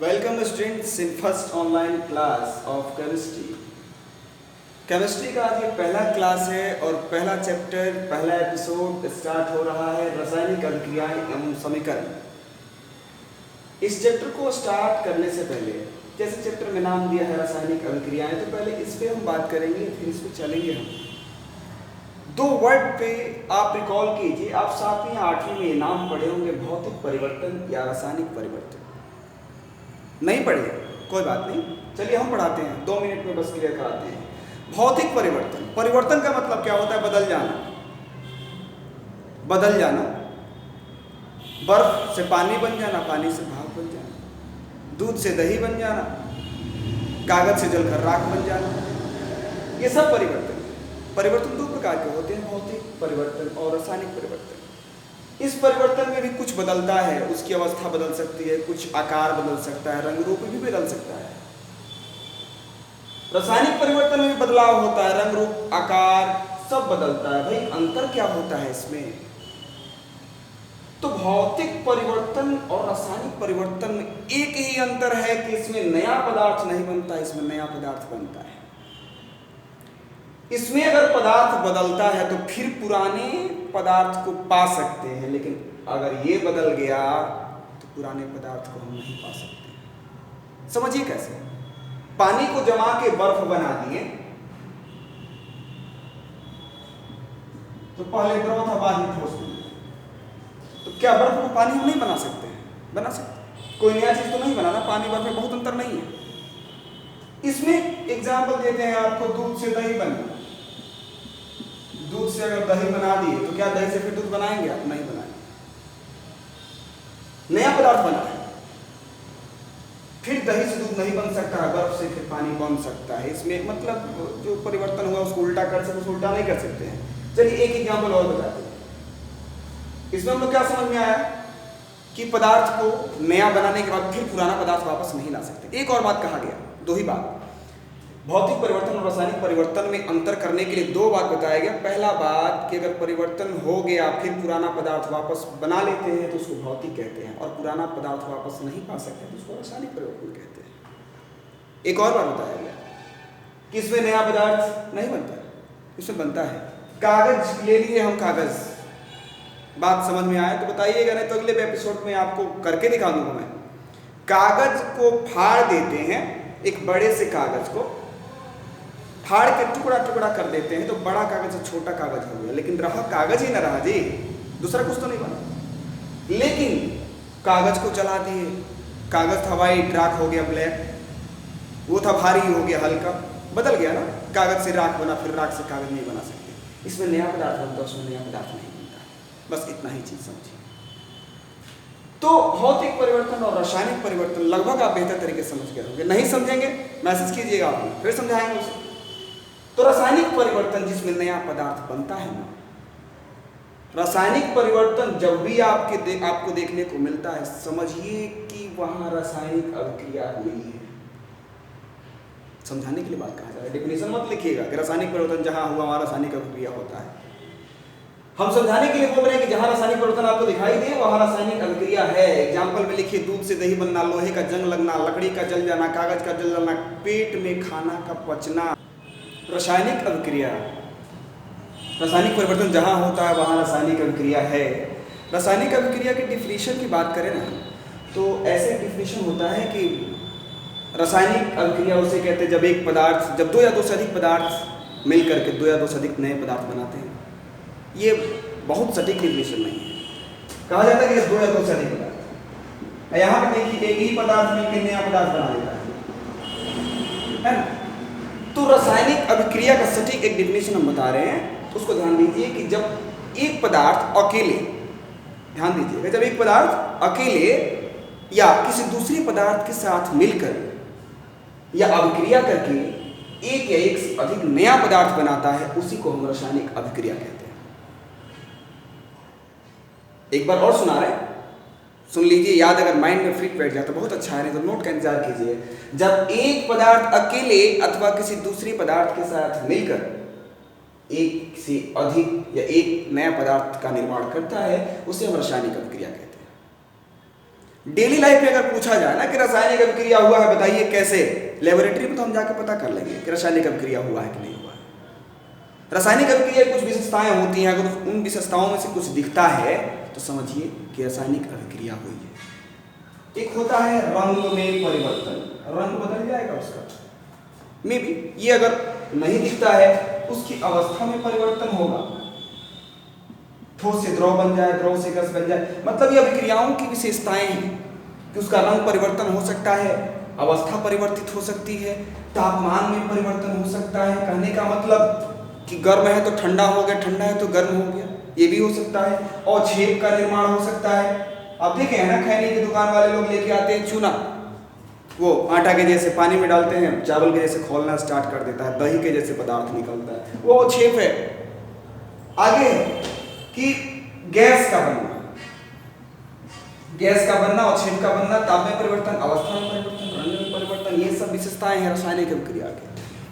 Welcome students in first online class of chemistry. Chemistry का आज ये पहला क्लास है और पहला चैप्टर, पहला एपिसोड स्टार्ट हो रहा है रासायनिक अभिक्रियाएं एवं समीकरण। इस चैप्टर को स्टार्ट करने से पहले, जैसे चैप्टर में नाम दिया है रासायनिक अभिक्रियाएं, तो पहले इस पे हम बात करेंगे, फिर इस पे चलेंगे हम। दो वर्ड पे आप रिकॉल कीजिए, आप 7वीं या 8वीं में ये नाम पढ़े होंगे, भौतिक परिवर्तन या रासायनिक परिवर्तन। नहीं पढ़े कोई बात नहीं, चलिए हम पढ़ाते हैं, 2 मिनट में बस क्लियर कराते हैं। भौतिक परिवर्तन, परिवर्तन का मतलब क्या होता है? बदल जाना। बदल जाना, बर्फ से पानी बन जाना, पानी से भाप बन जाना, दूध से दही बन जाना, कागज से जलकर राख बन जाना, ये सब परिवर्तन। परिवर्तन 2 प्रकार के होते हैं, भौतिक परिवर्तन और रासायनिक परिवर्तन। इस परिवर्तन में भी कुछ बदलता है, उसकी अवस्था बदल सकती है, कुछ आकार बदल सकता है, रंग रूप भी बदल सकता है। रासायनिक परिवर्तन में भी बदलाव होता है, रंग रूप आकार सब बदलता है। भाई अंतर क्या होता है इसमें? तो भौतिक परिवर्तन और रासायनिक परिवर्तन में एक ही अंतर है कि इसमें नया पदार्थ नहीं बनता, इसमें नया पदार्थ बनता है। इसमें अगर पदार्थ बदलता है तो फिर पुराने पदार्थ को पा सकते हैं, लेकिन अगर ये बदल गया तो पुराने पदार्थ को हम नहीं पा सकते। समझिए कैसे? पानी को जमा के बर्फ बना दिए तो पहले द्रव था, बाद में ठोस बना। तो क्या बर्फ को पानी हम नहीं बना सकते हैं? बना सकते। कोई नया चीज तो नहीं बनाना, पानी बर्फ में बहुत अंतर नहीं है। इसमें एग्जाम्पल देते हैं आपको, दूध से दही बनना। दूध से अगर दही बना दिए तो क्या दही से फिर दूध बनाएंगे आप? नहीं बनाएंगे, नया पदार्थ बना है। फिर दही से दूध नहीं बन सकता है, बर्फ से फिर पानी बन सकता है। इसमें मतलब जो परिवर्तन हुआ उसको उल्टा कर सकते, उसको उल्टा नहीं कर सकते हैं। चलिए एक एग्जाम्पल और बताते हैं। इसमें हम लोग क्या समझ में आया कि पदार्थ को नया बनाने के बाद फिर पुराना पदार्थ वापस नहीं ला सकते। एक और बात कहा गया, 2 ही बात। भौतिक परिवर्तन और रासायनिक परिवर्तन में अंतर करने के लिए 2 बात बताया गया। पहला बात कि अगर परिवर्तन हो गया फिर पुराना पदार्थ वापस बना लेते हैं तो उसको भौतिक कहते हैं, और पुराना पदार्थ वापस नहीं पा सकते तो उसको रासायनिक परिवर्तन कहते हैं। एक और बात बताया गया कि इसमें नया पदार्थ नहीं बनता, इसमें बनता है। कागज ले लिए हम, कागज, बात समझ में आए तो बताइएगा, नहीं तो अगले एपिसोड में आपको करके दिखा दूंगा मैं। कागज को फाड़ देते हैं, एक बड़े से कागज को फाड़ के टुकड़ा टुकड़ा कर देते हैं तो बड़ा कागज से छोटा कागज हो गया, लेकिन रहा कागज ही ना रहा जी, दूसरा कुछ तो नहीं बना। लेकिन कागज को जला दिए, कागज था वाइट, राख हो गया ब्लैक, वो था भारी, हो गया हल्का, बदल गया ना। कागज से राख बना, फिर राख से कागज नहीं बना सकते। इसमें नया पदार्थ बनता, उसमें नया पदार्थ नहीं बनता। बस इतना ही चीज समझिए। तो भौतिक परिवर्तन और रासायनिक परिवर्तन लगभग आप बेहतर तरीके से समझ गए होंगे। नहीं समझेंगे मैसेज कीजिएगा, आप फिर समझाएंगे उसे। तो रासायनिक परिवर्तन जिसमें नया पदार्थ बनता है ना, रासायनिक परिवर्तन जब भी आपको देखने को मिलता है, समझिए कि वहां रासायनिक अभिक्रिया हुई है। समझाने के लिए बात कहा जा रहा है, डेफिनेशन मत लिखिएगा कि रासायनिक परिवर्तन जहां हुआ वहां रासायनिक अभिक्रिया होता है। हम समझाने के लिए बोल रहे हैं कि जहां रासायनिक परिवर्तन आपको दिखाई दे वहां रासायनिक अभिक्रिया है। एग्जाम्पल में लिखिए, दूध से दही बनना, लोहे का जंग लगना, लकड़ी का जल जाना, कागज का जल जाना, पेट में खाना का पचना, रासायनिक अभिक्रिया। रासायनिक परिवर्तन जहां होता है वहां रासायनिक अभिक्रिया है। रासायनिक अभिक्रिया की डिफिनीशन की बात करें ना, तो ऐसे डिफिनीशन होता है कि रासायनिक अभिक्रिया उसे कहते हैं जब एक पदार्थ, जब 2 या 2 से अधिक पदार्थ मिल करके 2 या 2 से अधिक नए पदार्थ बनाते हैं। ये बहुत सटीक डिफिनीशन नहीं है। कहा जाता है कि 2 या 2 से अधिक पदार्थ, यहाँ पर देखिए एक ही पदार्थ मिलकर नया पदार्थ बना देता है ना। तो रासायनिक अभिक्रिया का सटीक एक डिफिनीशन हम बता रहे हैं, उसको ध्यान दीजिए कि जब एक पदार्थ अकेले, ध्यान दीजिएगा, जब एक पदार्थ अकेले या किसी दूसरे पदार्थ के साथ मिलकर या अभिक्रिया करके एक या एक से अधिक नया पदार्थ बनाता है, उसी को हम रासायनिक अभिक्रिया कहते हैं। एक बार और सुना रहे, सुन लीजिए, याद अगर माइंड में फिट बैठ जाए तो बहुत अच्छा है, नहीं तो नोट का इंतजार कीजिए। जब एक पदार्थ अकेले अथवा किसी दूसरे पदार्थ के साथ मिलकर एक से अधिक या एक नया पदार्थ का निर्माण करता है, उसे हम रासायनिक अभिक्रिया कहते हैं। डेली लाइफ में अगर पूछा जाए ना कि रासायनिक अभिक्रिया हुआ है बताइए कैसे, लेबोरेटरी में तो हम जाके पता कर लेंगे कि रासायनिक अभिक्रिया हुआ है कि नहीं हुआ है। रासायनिक अभिक्रिया कुछ विशेषताएं होती हैं, अगर उन विशेषताओं में से कुछ दिखता है तो समझिए कि रासायनिक अभिक्रिया हुई है। एक होता है रंग में परिवर्तन, रंग बदल जाएगा उसका, मे बी ये अगर नहीं दिखता है उसकी अवस्था में परिवर्तन होगा, ठोस से द्रव बन जाए, द्रव से गैस बन जाए, मतलब ये अभिक्रियाओं की विशेषताएं हैं कि उसका रंग परिवर्तन हो सकता है, अवस्था परिवर्तित हो सकती है, तापमान में परिवर्तन हो सकता है। कहने का मतलब कि गर्म है तो ठंडा हो गया, ठंडा है तो गर्म हो गया, ये भी हो सकता है। और छेद का निर्माण हो सकता है। अब देखें ना, खैनी की दुकान वाले लोग लेके आते हैं चूना, वो आटा के जैसे पानी में डालते हैं, चावल के जैसे खोलना स्टार्ट कर देता है, दही के जैसे पदार्थ निकलता है, वो छेप है। आगे कि गैस का बनना, गैस का बनना और छेद का बनना, ताप में परिवर्तन, अवस्था में परिवर्तन, रंग में परिवर्तन, ये सब विशेषताएं हैं रासायनिक अभिक्रिया के।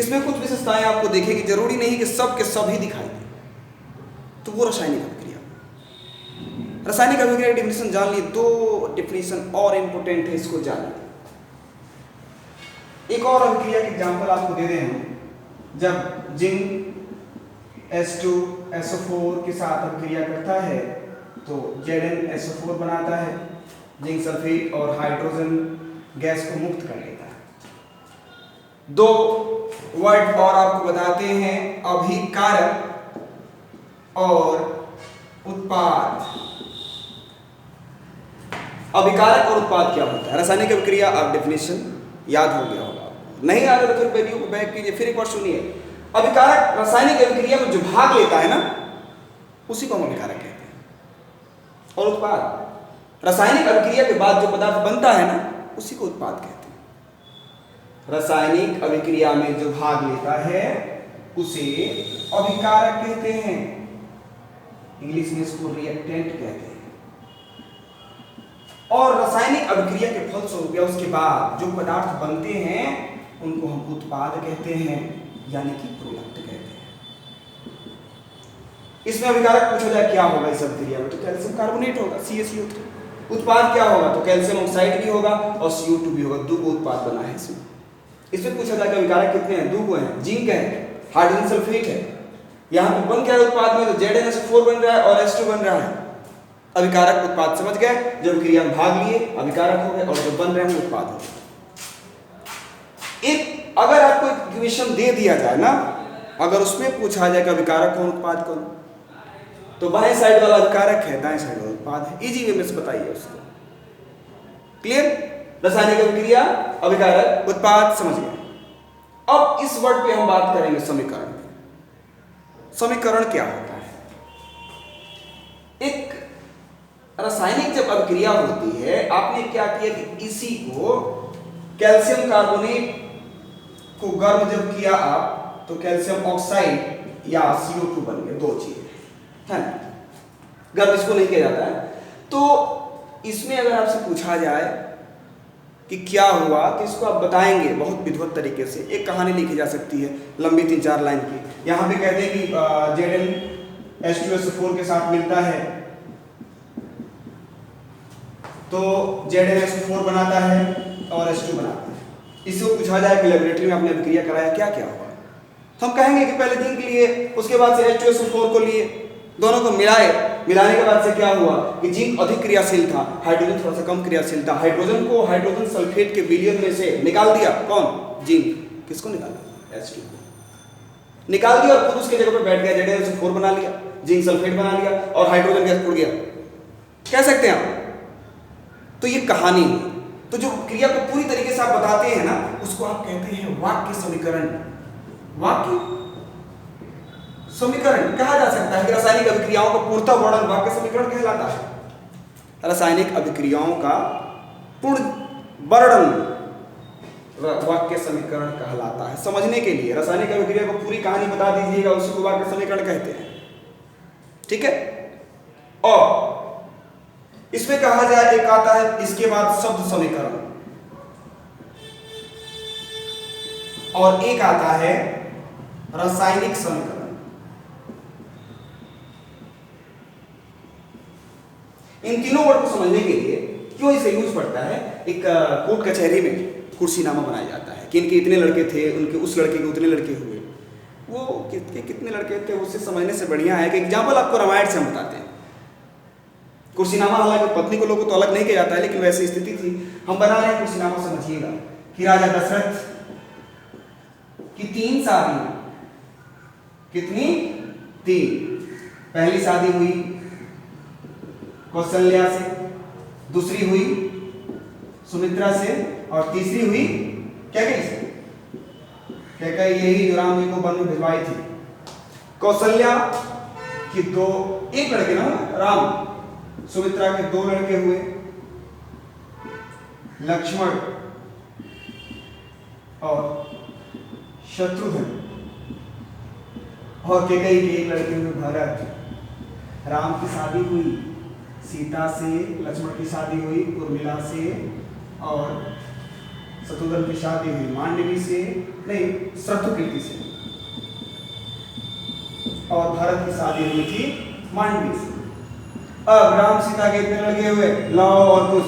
इसमें कुछ विशेषताएं आपको देखेंगे, जरूरी नहीं कि सब के सब ही दिखाई दे, तो वो रासायनिक अभिक्रिया। रासायनिक अभिक्रिया की डेफिनेशन जान ली, दो डेफिनेशन और इंपोर्टेंट है, इसको जान ली। एक और अभिक्रिया की एग्जांपल आपको दे रहे हैं, जब जिंक H2SO4 के साथ अभिक्रिया करता है तो ZnSO4 बनाता है, जिंक सल्फेट और हाइड्रोजन गैस को मुक्त कर देता है। दो वर्ड और आपको बताते हैं, अभिकारक और उत्पाद। अभिकारक और उत्पाद क्या होता है? रासायनिक अभिक्रिया, आप डेफिनेशन याद हो गया होगा, नहीं याद है तो फिर वीडियो को बैक कीजिए, फिर एक बार सुनिए। अभिकारक रासायनिक अभिक्रिया में जो भाग लेता है ना, उसी को हम अभिकारक कहते हैं। और उत्पाद रासायनिक अभिक्रिया के बाद जो पदार्थ बनता है ना, उसी को उत्पाद कहते हैं। रासायनिक अभिक्रिया में जो भाग लेता है उसे अभिकारक कहते हैं, इंग्लिश में इसको रिएक्टेंट कहते हैं। और रासायनिक अभिक्रिया के फलस्वरूप या उसके बाद जो पदार्थ बनते हैं उनको हम उत्पाद कहते हैं, यानी कि प्रोडक्ट कहते हैं। इसमें अभिकारक पूछा जाए क्या होगा इस अभिक्रिया में, तो कैल्शियम कार्बोनेट होगा, CaCO3। उत्पाद क्या होगा, तो कैल्शियम ऑक्साइड भी होगा और CO2 भी होगा, दो उत्पाद बना है इसमें। इसमें पूछा जाए कि अभिकारक कितने हैं, दो हैं, जिंक है, हाइड्रोजन सल्फेट है। यहाँ पे बन क्या है उत्पाद में, तो ZnSO4 बन रहा है और H2 बन रहा है। अभिकारक उत्पाद समझ गए, जब क्रिया में भाग लिए अभिकारक हो गए और जो बन रहे हैं उत्पाद हो गए। एक अगर आपको इक्वेशन दे दिया जाए ना, अगर उसमें पूछा जाए कि अभिकारक कौन उत्पाद कौन, तो बाएं साइड वाला अभिकारक है, दाएं साइड वाला उत्पाद है। इजी वे में से बताइए उसको। क्लियर? रासायनिक अभिक्रिया, अभिकारक, उत्पाद, समझ गए। अब इस वर्ड पे हम बात करेंगे समीकरण पे। समीकरण क्या होता है? एक रासायनिक जब अभिक्रिया होती है, आपने क्या किया कि इसी को कैल्शियम कार्बोनेट को गर्म जब किया आप, तो कैल्शियम ऑक्साइड या CO2 बन गए, दो चीजें है ना। गर्म इसको नहीं किया जाता है। तो इसमें अगर आपसे पूछा जाए कि क्या हुआ, तो इसको आप बताएंगे बहुत विधिवत तरीके से। एक कहानी लिखी जा सकती है लंबी 3-4 लाइन की। यहाँ पे कहते हैं कि ZnH2SO4 के साथ मिलता है तो ZnSO4 बनाता है और H2 बनाता है। इसको पूछा जाए कि लेबोरेटरी में आपने अभिक्रिया कराया, क्या क्या हुआ, तो हम कहेंगे कि पहले जिंक लिए, उसके बाद से H2SO4 को लिए, दोनों को मिलाए, मिलाने के बाद से क्या हुआ कि जिंक अधिक क्रियाशील था, हाइड्रोजन थोड़ा सा कम क्रियाशील था। हाइड्रोजन को हाइड्रोजन सल्फेट के विलयन में से निकाल दिया, कौन? जिंक। किसको निकाला? H2 को निकाल दिया और खुद उसके जगह पर बैठ गया, ZnSO4 बना लिया, जिंक सल्फेट बना लिया और हाइड्रोजन गैस उड़ गया। कह सकते हैं आप। तो ये कहानी है। तो जो क्रिया को पूरी तरीके से आप बताते हैं ना, उसको आप कहते हैं वाक्य समीकरण। वाक्य समीकरण कहा जा सकता है कि रासायनिक अभिक्रियाओं का पूर्णतः वर्णन वाक्य समीकरण कहलाता है। रासायनिक अभिक्रियाओं का पूर्ण वर्णन वाक्य समीकरण कहलाता है। समझने के लिए रासायनिक अभिक्रिया को पूरी कहानी बता दीजिएगा, उसी को वाक्य समीकरण कहते हैं। ठीक है? और इसमें कहा जाए, एक आता है इसके बाद शब्द समीकरण और एक आता है रासायनिक समीकरण। इन तीनों वर्ड को समझने के लिए क्यों इसे यूज पड़ता है? एक कोर्ट कचहरी में कुर्सीनामा बनाया जाता है कि इनके इतने लड़के थे, उनके उस लड़के के उतने लड़के हुए। वो कितने लड़के थे उससे समझने से बढ़िया है कि एग्जाम्पल आपको रामायण से हम बताते हैं। कुर्सीनामा हालांकि पत्नी को लोगों तो अलग नहीं किया जाता है, लेकिन वैसी स्थिति थी। हम बना रहे हैं कुर्सीनामा, समझिएगा कि राजा दशरथ की 3 शादी। कितनी? 3। पहली शादी हुई कौशल्या से, दूसरी हुई सुमित्रा से, और तीसरी हुई कैकेयी से। कैकेयी यही जो राम जी को वन में भिजवाई थी। कौशल्या की 2, एक लड़के ना राम, सुमित्रा के 2 लड़के हुए, लक्ष्मण और शत्रुघ्न, और कैकेयी के 1 लड़के हुए भरत। राम की शादी हुई सीता से, लक्ष्मण की शादी हुई उर्मिला से, और शत्रुघ्न की शादी हुई मांडवी से, नहीं शत्रुकीर्ति से, और भरत की शादी हुई थी मांडवी से। अब राम सीता के इतने लगे हुए, लाओ और कुछ,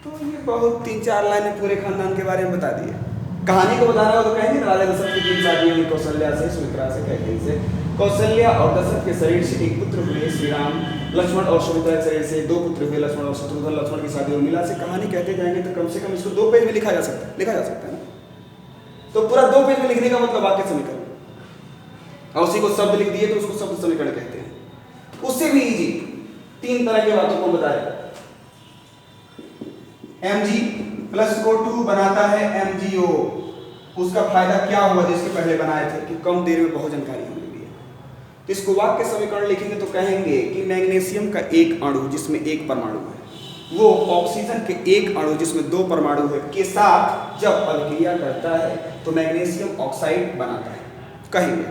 तो ये बहुत 3-4 लाइनें पूरे खानदान के बारे में बता दिए। कहानी को बताना हो तो कहेंगे राजा दशरथ की 3 शादी हुई कौशल्या से, सुमित्रा से, कैकेयी से। कौशल्या और दशरथ के शरीर से 1 पुत्र हुए श्री राम, लक्ष्मण और सुमित्रा के शरीर से 2 पुत्र हुए लक्ष्मण और शत्रुघ्न। लक्ष्मण की शादी उर्मिला से। कहानी कहते जाएंगे तो कम से कम इसको 2 पेज में लिखा जा सकता है ना। तो पूरा 2 पेज में लिखने का मतलब वाक्य समीकरण, और उसी को शब्द लिख दिए तो उसको शब्द समीकरण कहते हैं। उससे भी इजी 3 तरह की बातों को बताया। mg प्लस को 2 बनाता है MgO। उसका फायदा क्या हुआ जिसके पहले बनाए थे कि कम देर में बहुत जानकारी हमें मिली है। तो इसको वाक्य समीकरण लिखेंगे तो कहेंगे कि मैग्नीशियम का 1 अणु जिसमें 1 परमाणु है, वो ऑक्सीजन के 1 अणु जिसमें 2 परमाणु है के साथ जब अभिक्रिया करता है तो मैग्नीशियम ऑक्साइड बनाता है, कहेंगे।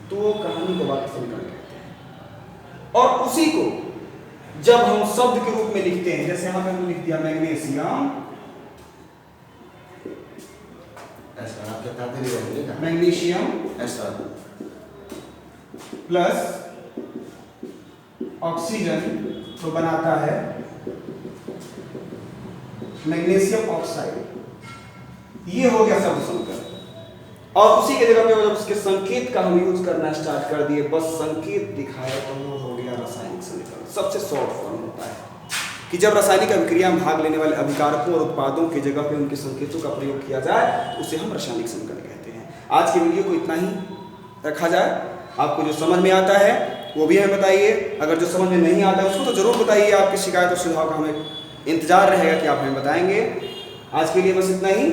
तो वो कहानी को वाक्य समीकरण कहते हैं। और उसी को जब हम शब्द के रूप में लिखते हैं, जैसे यहां पे हमने लिख दिया मैग्नीशियम, ऐसा आप बताते नहीं रहेंगे। मैग्नीशियम ऐसा प्लस ऑक्सीजन तो बनाता है मैग्नीशियम ऑक्साइड। ये हो गया शब्द समीकरण। और उसी के जगह पे जब उसके संकेत का हम यूज करना स्टार्ट कर दिए, बस संकेत दिखाया तो वो हो गया रासायनिक समीकरण। सबसे शॉर्ट फॉर्म होता है कि जब रासायनिक अभिक्रिया में भाग लेने वाले अभिकारकों और उत्पादों की जगह पे उनके संकेतों का प्रयोग किया जाए तो उसे हम रासायनिक समीकरण कहते हैं। आज के वीडियो को इतना ही रखा जाए। आपको जो समझ में आता है वो भी हमें बताइए, अगर जो समझ में नहीं आता है उसको तो जरूर बताइए। आपकी शिकायत और सुझाव का हमें इंतजार रहेगा कि आप हमें बताएंगे। आज के लिए बस इतना ही।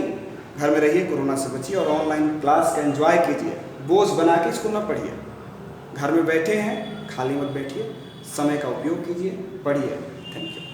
घर में रहिए, कोरोना से बचिए और ऑनलाइन क्लास का एंजॉय कीजिए। बोझ बना के इसको न पढ़िए। घर में बैठे हैं, खाली मत बैठिए, समय का उपयोग कीजिए, पढ़िए। Thank you.